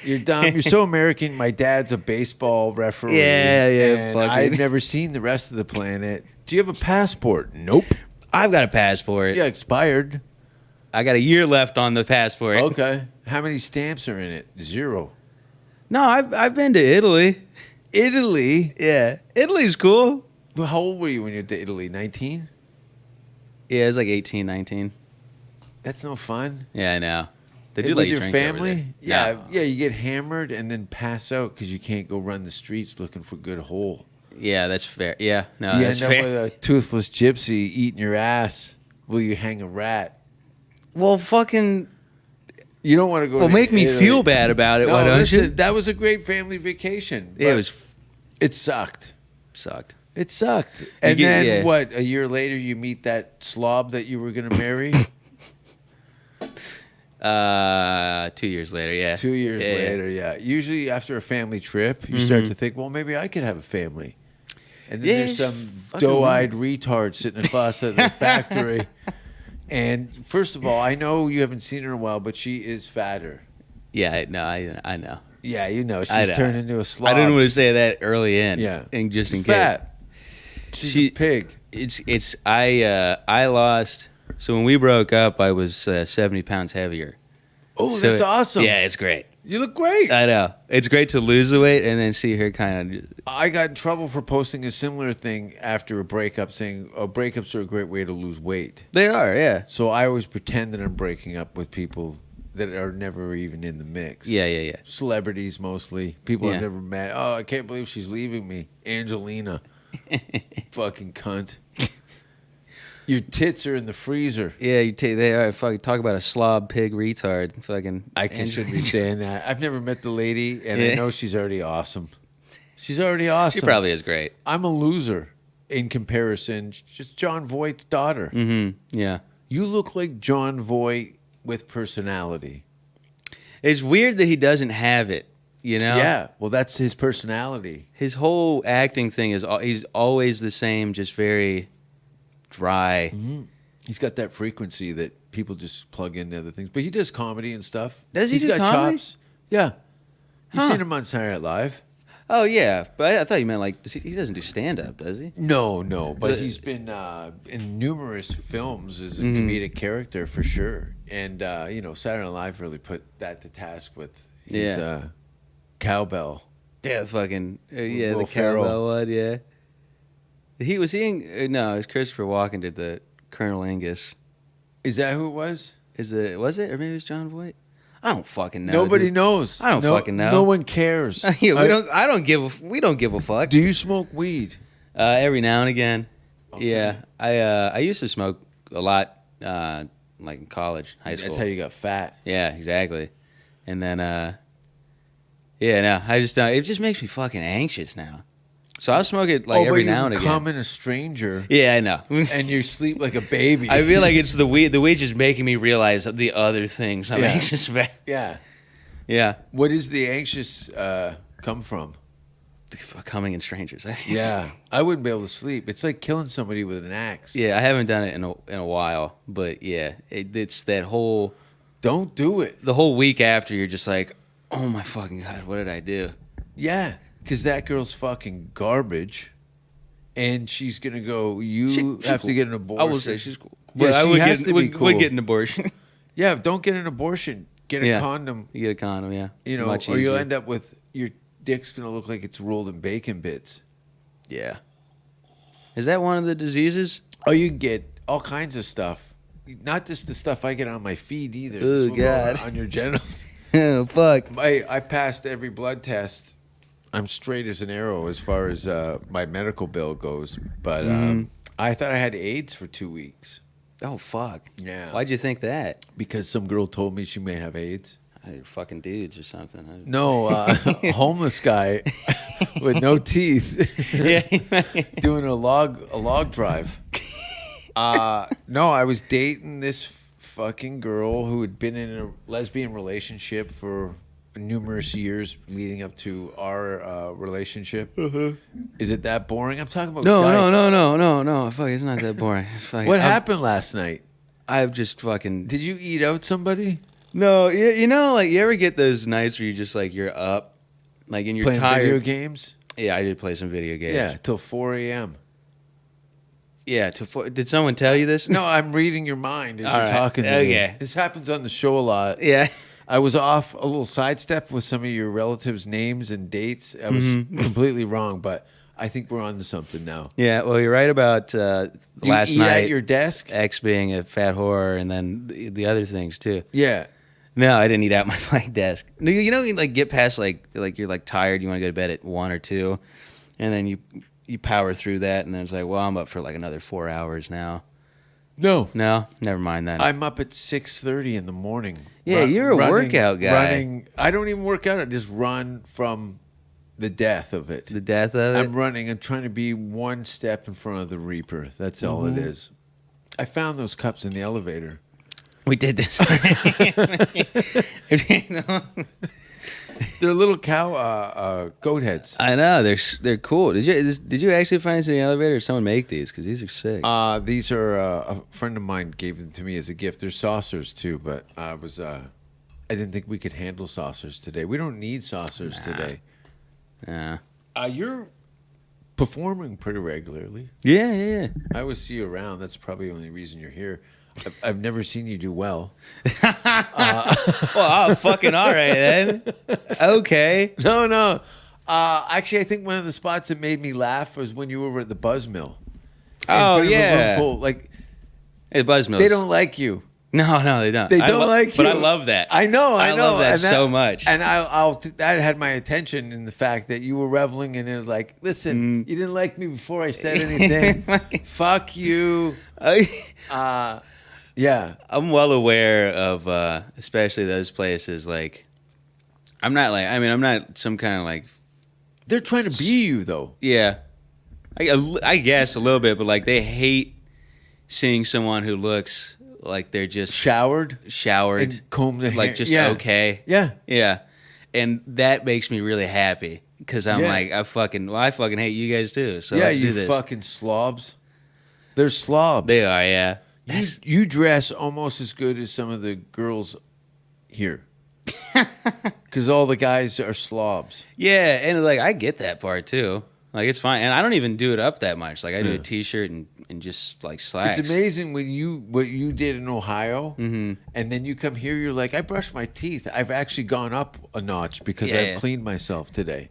You're dumb. You're so American. My dad's a baseball referee. Yeah, And fucking- I've never seen the rest of the planet. Do you have a passport? Nope. I've got a passport. Yeah, expired. I got a year left on the passport. Okay. How many stamps are in it? 0. No, I've been to Italy. Italy? Yeah. Italy's cool. Well, how old were you when you went to Italy? 19? Yeah, it was like 18, 19. That's no fun. Yeah, I know. They do With let you your drink over family? there. Yeah, No. yeah. You get hammered and then pass out because you can't go run the streets looking for good hole. Yeah, that's fair. Yeah, no, You that's end up fair. with a toothless gypsy eating your ass while you hang a rat. Well, fucking... You don't want to go. Well, to make me Italy. feel bad about it, No, why don't listen, you? that was a great family vacation. Yeah, it but was... It sucked. Sucked. It sucked. And get- then yeah. what? A year later, you meet that slob that you were going to marry. 2 years later, yeah. 2 years Yeah, yeah. later, yeah. Usually after a family trip, you start to think, well, maybe I could have a family. And then Yeah, there's it's some fucking doe-eyed retard sitting across at the factory. And first of all, I know you haven't seen her in a while, but she is fatter. Yeah, no, I know. Yeah, you know, I she's know. turned into a slob. I didn't want to say that early in. Yeah. And just in She's case. fat. She's a pig. I lost... So when we broke up, I was 70 pounds heavier. Oh, So that's awesome. Yeah, it's great. You look great. I know. It's great to lose the weight and then see her kind of... I got in trouble for posting a similar thing after a breakup saying, oh, breakups are a great way to lose weight. They are, yeah. So I always pretend that I'm breaking up with people that are never even in the mix. Yeah. Celebrities mostly. People Yeah. I've never met. Oh, I can't believe she's leaving me. Angelina. Fucking cunt. Your tits are in the freezer. Yeah, they are. Fucking talk about a slob pig retard. Fucking... Should be saying that. I've never met the lady, and I Yeah. know she's already awesome. She's already awesome. She probably is great. I'm a loser in comparison. Just John Voight's daughter. Mm-hmm. Yeah. You look like John Voight with personality. It's weird that he doesn't have it, you know? Yeah, well, that's his personality. His whole acting thing is... He's always the same, just very dry. He's got that frequency that people just plug into other things. But he does comedy and stuff. Does he He's do got comedy? chops. Yeah. You've seen him on Saturday Night Live? Oh yeah, but I thought you meant like he doesn't do stand up, does he? No, but he's been in numerous films as a comedic character for sure. And Saturday Night Live really put that to task with his cowbell. Yeah, fucking the Will cowbell Ferrell. one. Yeah, he was seeing. No, it was Christopher Walken did the Colonel Angus. Is that who it was? Was it or maybe it was John Voight? I don't fucking know. Nobody dude. knows. I don't fucking know. No one cares. Yeah, we don't give a fuck. Do you smoke weed? Every now and again. Okay. Yeah, I used to smoke a lot, like in college, high school. That's how you got fat. Yeah, exactly. And then, I just don't. It just makes me fucking anxious now. So I'll smoke it like every now and again. Becoming a stranger. Yeah, I know. And you sleep like a baby. I feel like it's the weed. The weed's just making me realize the other things I'm anxious about. Yeah. Yeah. What does the anxious come from? Coming in strangers. I think. Yeah. I wouldn't be able to sleep. It's like killing somebody with an axe. Yeah, I haven't done it in a while, but yeah, it's that whole. Don't do it. The whole week after, you're just like, oh my fucking God, what did I do? Yeah. Because that girl's fucking garbage. And she's going to go, you She have cool. to get an abortion. I will say she's cool. Yeah, But I she would has get, to be cool. would get an abortion. Yeah, don't get an abortion. Get a Yeah. condom. You get a condom, yeah. Much Or you'll easier. end up with your dick's going to look like it's rolled in bacon bits. Yeah. Is that one of the diseases? Oh, you can get all kinds of stuff. Not just the stuff I get on my feet either. This Oh, will go God. on your genitals. Oh, fuck. I passed every blood test. I'm straight as an arrow as far as my medical bill goes. But I thought I had AIDS for 2 weeks Oh, fuck. Yeah. Why'd you think that? because some girl told me she may have AIDS. You're fucking dudes or something. No, a homeless guy with no teeth Yeah. doing a log drive. No, I was dating this fucking girl who had been in a lesbian relationship for numerous years leading up to our relationship. Is it that boring? I'm talking about No. dykes. Fuck, it's not that boring. It's fucking, What happened last night? I've just fucking. Did you eat out somebody? No, you know, like you ever get those nights where you just like you're up, like and you're Playing tired. video games? Yeah, I did play some video games. Yeah, till 4 a.m. Yeah. Did someone tell you this? No, I'm reading your mind as All you're right. talking to me. Okay. This happens on the show a lot. Yeah. I was off a little sidestep with some of your relatives' names and dates. I was completely wrong, but I think we're on to something now. Yeah. Well, you're right about Do last you eat night. at your desk? X being a fat whore, and then the other things too. Yeah. No, I didn't eat at my desk. No, you know, you like get past like you're like tired. You want to go to bed at 1 or 2, and then you power through that, and then it's like, well, I'm up for like another 4 hours now. No. No, never mind then. I'm up at 6:30 in the morning. Yeah, you're a workout guy. Running. I don't even work out. I just run from the death of it. The death of it. I'm running. I'm trying to be one step in front of the Reaper. That's all it is. I found those cups in the elevator. We did this. They're little cow goat heads. I know they're cool. Did you actually find this in the elevator? Or someone make these because these are sick. These are a friend of mine gave them to me as a gift. They're saucers too, but I didn't think we could handle saucers today. We don't need saucers today. Yeah. You're performing pretty regularly. Yeah. I always see you around. That's probably the only reason you're here. I've never seen you do well. Well, fucking all right then. Okay. No. Actually, I think one of the spots that made me laugh was when you were at the Buzz Mill. In Oh, front of a yeah. room full, like Hey, Buzzmills. they don't like you. No, they don't. They don't like you. But I love that. I know. I love that And so much. And that had my attention in the fact that you were reveling and it was like, listen, you didn't like me before I said anything. Fuck you. Yeah. I'm well aware of, especially those places. Like, I'm not some kind of like, They're trying to be you, though. yeah, I guess a little bit, but like they hate seeing someone who looks like they're just Showered showered, and combed the hair. like just Yeah. okay. Yeah. Yeah. And that makes me really happy because I'm Yeah. like, I fucking hate you guys too. So Yeah, let's you do this. fucking slobs. They're slobs. They are, yeah. You dress almost as good as some of the girls here. Because all the guys are slobs. Yeah, and like I get that part too. Like it's fine, and I don't even do it up that much. Like I do a t-shirt and just like slacks. It's amazing what you did in Ohio, Mm-hmm. and then you come here. You're like, I brushed my teeth. I've actually gone up a notch because Yeah. I've cleaned myself today.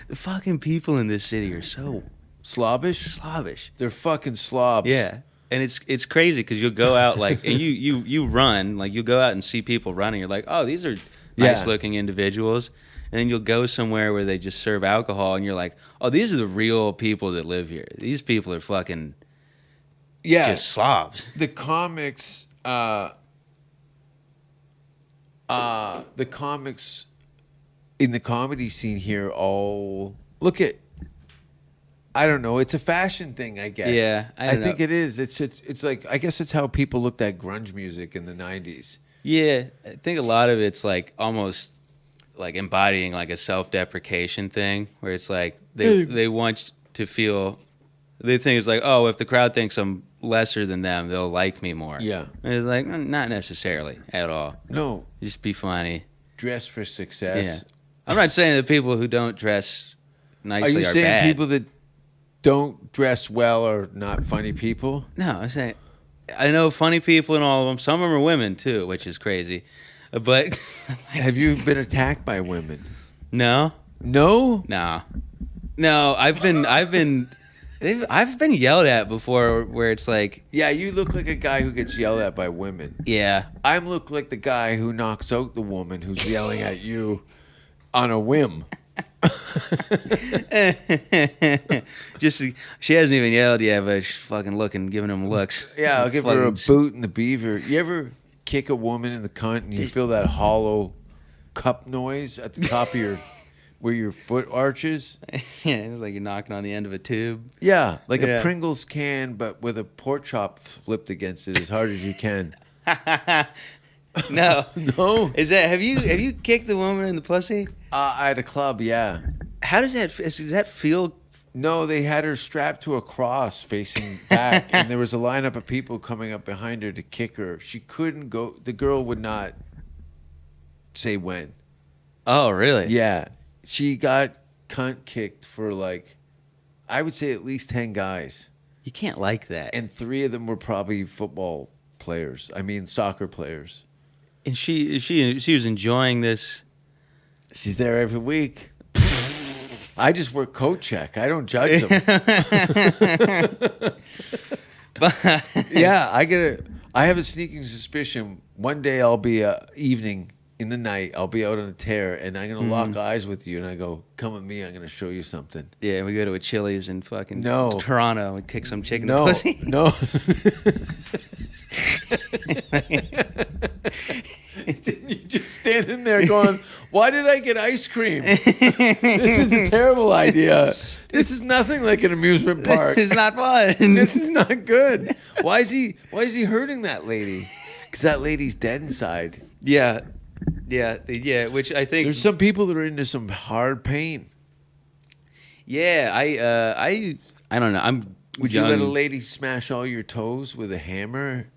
The fucking people in this city are so Slobbish? They're fucking slobs. Yeah, and it's crazy because you'll go out like and you run like you'll go out and see people running. You're like, oh, these are nice looking individuals. And then you'll go somewhere where they just serve alcohol, and you're like, oh, these are the real people that live here. These people are fucking just slobs. The comics, the comics in the comedy scene here all look at. I don't know. It's a fashion thing, I guess. Yeah, I don't think know. it is. It's like I guess it's how people looked at grunge music in the '90s. Yeah, I think a lot of it's like almost like embodying like a self-deprecation thing where it's like they want to feel they think it's like, oh, if the crowd thinks I'm lesser than them, they'll like me more. Yeah. And it's like not necessarily at all. No, Just be funny. dress for success. Yeah. I'm not saying that people who don't dress Are nicely you are saying bad. people that don't dress well are not funny people? No, I'm saying I know funny people in all of them. Some of them are women too, which is crazy. But Have you been attacked by women? no. No. No, I've been yelled at before where it's like, Yeah, you look like a guy who gets yelled at by women. yeah, I look like the guy who knocks out the woman who's yelling at you on a whim. just she hasn't even yelled yet, but she's fucking looking, giving him looks. Yeah, I'll give her a Fucking- boot in the beaver. You ever kick a woman in the cunt and you feel that hollow cup noise at the top of your where your foot arches? Yeah, it's like you're knocking on the end of a tube. Yeah, like Yeah. a Pringles can, but with a pork chop flipped against it as hard as you can. No, No, is that have you kicked the woman in the pussy? at a club, yeah. How does that feel? No, they had her strapped to a cross facing back, and there was a lineup of people coming up behind her to kick her. She couldn't go. The girl would not say when. Oh, really? Yeah, she got cunt kicked for like, I would say at least 10 guys, You can't like that. and 3 of them were probably football players. I mean, soccer players. And she was enjoying this. She's there every week. I just work coat check. I don't judge them. Yeah, I have a sneaking suspicion one day I'll be evening in the night. I'll be out on a tear and I'm gonna lock eyes with you and I go, come with me. I'm gonna show you something. Yeah, we go to a Chili's in fucking No. Toronto and kick some chicken in No, the pussy. no. You just standing there going, why did I get ice cream? This is a terrible idea. This is nothing like an amusement park. It's not fun. This is not good. Why is he hurting that lady? Because that lady's dead inside. Yeah. Which I think. There's some people that are into some hard pain. Yeah, I don't know. Would you let a lady smash all your toes with a hammer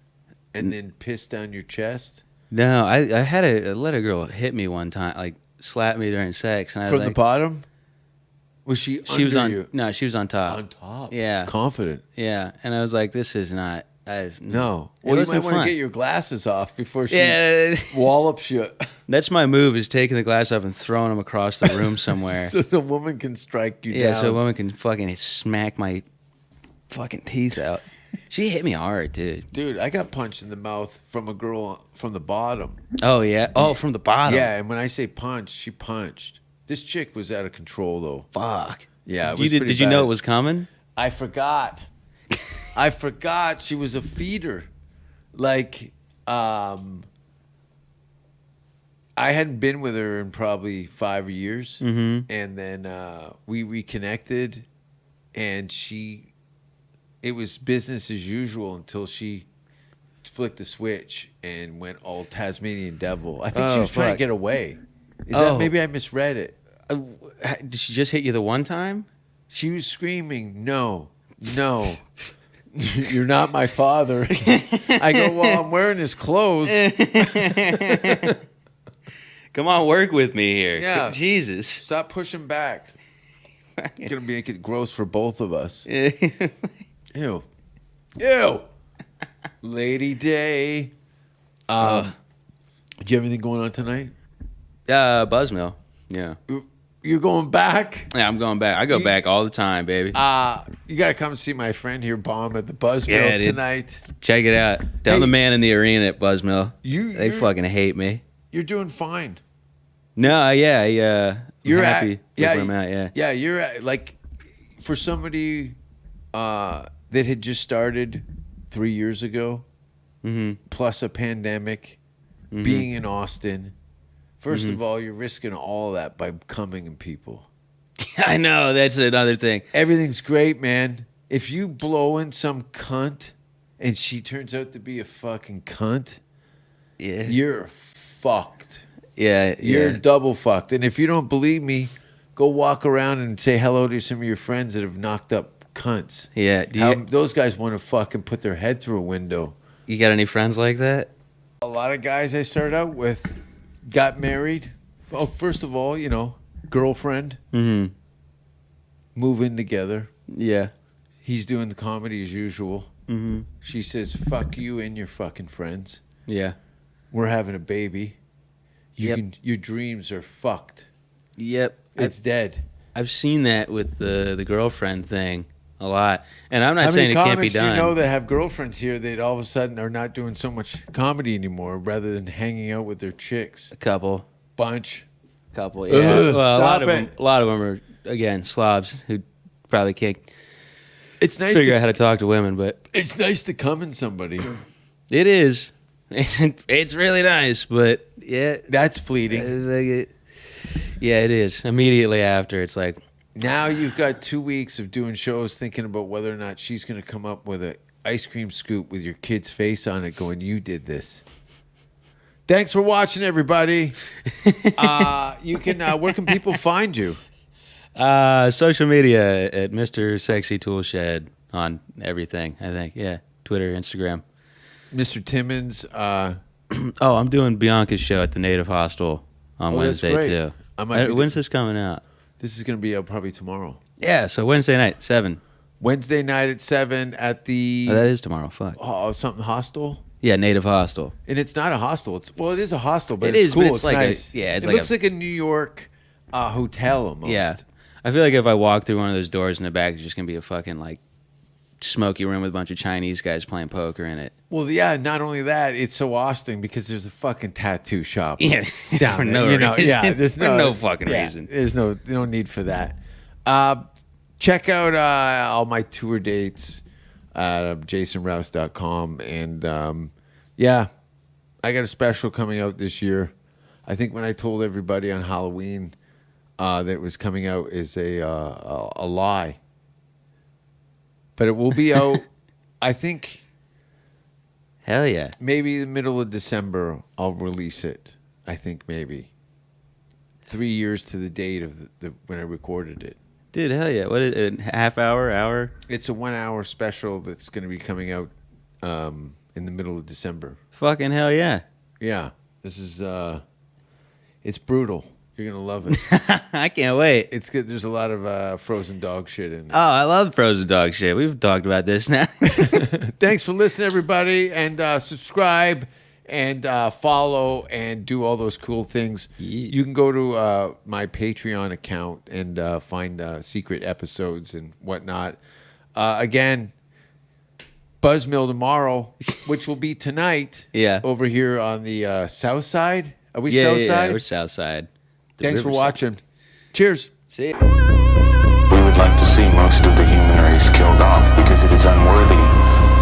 and then piss down your chest? No, I let a girl hit me one time, like slap me during sex, and I From like, the bottom? Was she She was under on. you? No, she was on top. On top. Yeah. Confident. Yeah, and I was like, this is not. No. It Well, you wasn't might want fun. to get your glasses off before she Yeah, wallops you. that's my move: is taking the glass off and throwing them across the room somewhere. So the woman can strike you Yeah, down. so a woman can fucking smack my fucking teeth out. She hit me hard, dude. Dude, I got punched in the mouth from a girl from the bottom. Oh yeah. Oh, from the bottom. Yeah, and when I say punch, she punched. This chick was out of control, though. Fuck. Yeah, it You was did. pretty Did you know bad. it was coming? I forgot. I forgot she was a feeder. Like, I hadn't been with her in probably 5 years. Mm-hmm. And then we reconnected, and it was business as usual until she flicked the switch and went all Tasmanian devil. I think she Oh, was trying to fuck. get away. Is Oh. that maybe I misread it? Did she just hit you the one time? She was screaming, no, you're not my father. I go, well, I'm wearing his clothes. Come on, work with me here. Yeah. Jesus. Stop pushing back. It's gonna make it gross for both of us. Ew. Lady Day. Do you have anything going on tonight? Buzzmill. Yeah. You're going back? Yeah, I'm going back. I go back all the time, baby. You gotta come see my friend here, Bomb, at the Buzzmill dude. tonight. Check it out. Tell the man in the arena at Buzzmill. They fucking hate me. You're doing fine. No, yeah, You're happy at, with where I'm at, yeah. Yeah, you're at, like, for somebody that had just started 3 years ago, plus a pandemic, being in Austin. First of all, you're risking all that by coming in people. I know, that's another thing. Everything's great, man. If you blow in some cunt and she turns out to be a fucking cunt, you're fucked. Yeah, You're double fucked. And if you don't believe me, go walk around and say hello to some of your friends that have knocked up cunts. Yeah. Those guys want to fucking put their head through a window. You got any friends like that? A lot of guys I started out with got married. Oh, first of all, girlfriend. Move in together. Yeah. He's doing the comedy as usual. She says, fuck you and your fucking friends. Yeah. We're having a baby. Your dreams are fucked. Yep. It's dead. I've seen that with the girlfriend thing a lot. And I'm not How saying many it can't be comics done. you know that have girlfriends here that all of a sudden are not doing so much comedy anymore rather than hanging out with their chicks? A couple. Couple, Yeah. Ugh, well, stop a lot of them are, again, slobs who probably can't It's nice figure out how to talk to women, but it's nice to come in somebody. it is. It's really nice, but yeah. That's fleeting. Yeah, it is. Immediately after, it's like, Now you've got 2 weeks of doing shows thinking about whether or not she's going to come up with an ice cream scoop with your kid's face on it going, you did this. Thanks for watching, everybody. You can. Where can people find you? social media at Mr. Sexy Tool Shed on everything, I think. Yeah, Twitter, Instagram. Mr. Timmons. Oh, I'm doing Bianca's show at the Native Hostel on Wednesday, great. too. When's this coming out? This is going to be out probably tomorrow. Yeah, so Wednesday night, 7. Wednesday night at 7 at the Oh, that is tomorrow. Fuck. something hostel. Yeah, Native Hostel. And it's not a hostel. It is a hostel, but It it's is, cool. but it's like nice. it looks like a New York hotel almost. Yeah. I feel like if I walk through one of those doors in the back, it's just going to be a fucking, like, smoky room with a bunch of Chinese guys playing poker in it. Well, yeah. Not only that, it's so Austin because there's a fucking tattoo shop. Yeah, down for there, no reason. Yeah, there's For no fucking reason. There's no need for that. Check out all my tour dates at jasonrouse.com. And yeah, I got a special coming out this year. I think when I told everybody on Halloween that it was coming out is a lie. But it will be out, I think, Hell yeah. maybe the middle of December I'll release it. I think maybe 3 years to the date of the when I recorded it. Dude, hell yeah. What is it? Half hour? It's a 1 hour special that's going to be coming out in the middle of December. Fucking hell yeah. Yeah, this is it's brutal. You're gonna love it. I can't wait. It's good. There's a lot of frozen dog shit in it. Oh, I love frozen dog shit. We've talked about this now. Thanks for listening, everybody, and subscribe and follow and do all those cool things. Yeah. You can go to my Patreon account and find secret episodes and whatnot. Again, Buzzmill tomorrow, which will be tonight. Yeah. Over here on the south side. Are we yeah, south yeah, side? we're south side. The Thanks for riverside. watching. Cheers. See ya. We would like to see most of the human race killed off because it is unworthy.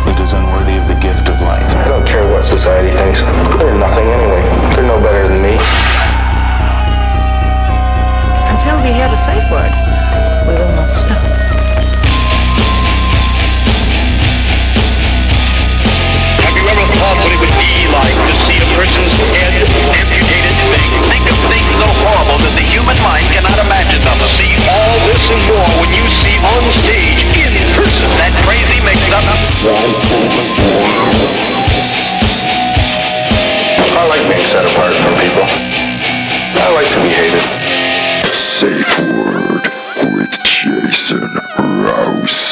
It is unworthy of the gift of life. I don't care what society thinks. They're nothing anyway. They're no better than me. Until we hear the safe word, we will not stop. Have you ever thought what it would be like to see a person's head amputated? Think of things so horrible that the human mind cannot imagine them. See all this and more when you see on stage, in person, that crazy mix-up. I like being set apart from people. I like to be hated. Safe Word with Jason Rouse.